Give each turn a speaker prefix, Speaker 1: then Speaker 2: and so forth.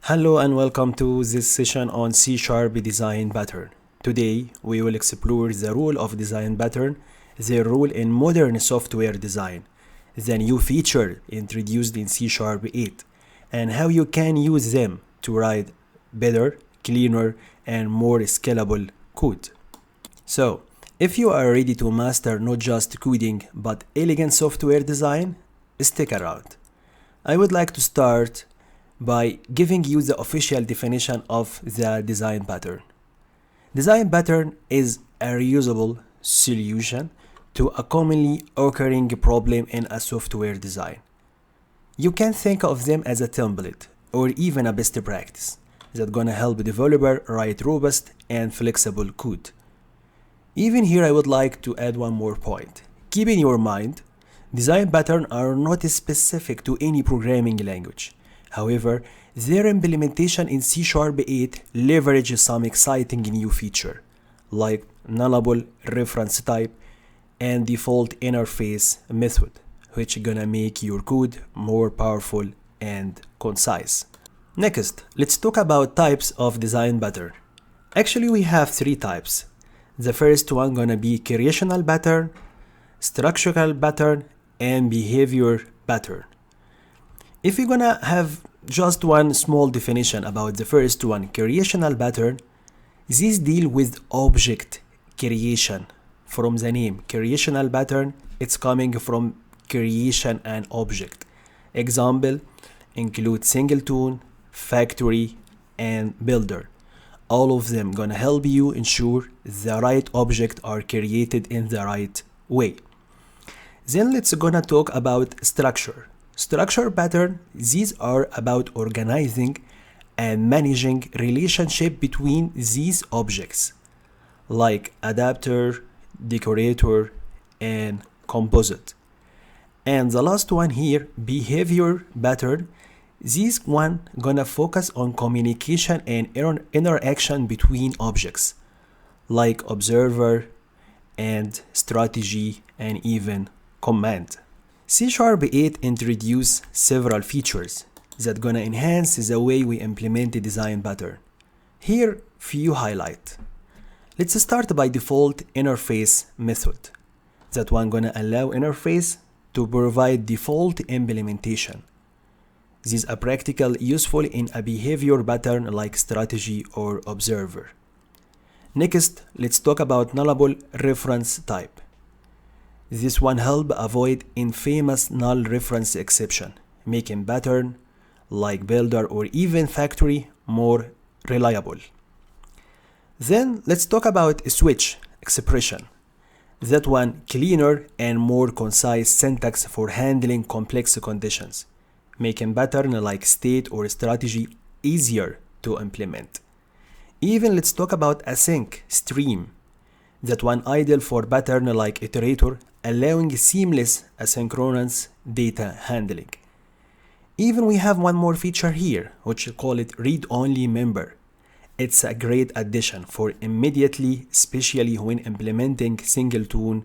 Speaker 1: Hello and welcome to this session on C# design pattern. Today we will explore the role of design pattern, their role in modern software design, the new feature introduced in C# 8, and how you can use them to write better, cleaner, and more scalable code. So, if you are ready to master not just coding but elegant software design, stick around. I would like to start by giving you the official definition of the design pattern. Design pattern is a reusable solution to a commonly occurring problem in a software design. You can think of them as a template or even a best practice that's gonna help developer write robust and flexible code. Even here I would like to add one more point. Keep in your mind, design patterns are not specific to any programming language. However, their implementation in C# 8 leverages some exciting new feature, like nullable reference type and default interface method, which gonna make your code more powerful and concise. Next, let's talk about types of design pattern. Actually, we have three types. The first one gonna be creational pattern, structural pattern, and behavior pattern. If you're gonna have just one small definition about the first one, creational pattern, these deal with object creation. From the name, creational pattern, it's coming from creation an object. Example include singleton, factory, and builder. All of them gonna help you ensure the right object are created in the right way. Then let's gonna talk about structure. Structure pattern, these are about organizing and managing relationship between these objects, like adapter, decorator, and composite. And the last one here, behavior pattern, this one gonna focus on communication and interaction between objects, like observer and strategy and even command. C# 8 introduce several features that gonna enhance the way we implement the design pattern. Here, few highlight. Let's start by default interface method. That one gonna allow interface to provide default implementation. These are practical useful in a behavior pattern like strategy or observer. Next, let's talk about nullable reference type. This one help avoid infamous null reference exception, making pattern like builder or even factory more reliable. Then let's talk about switch expression. That one cleaner and more concise syntax for handling complex conditions, making pattern like state or strategy easier to implement. Even let's talk about async stream. That one ideal for pattern like iterator, allowing seamless asynchronous data handling. Even we have one more feature here, which we call it read-only member. It's a great addition for immediately, especially when implementing singleton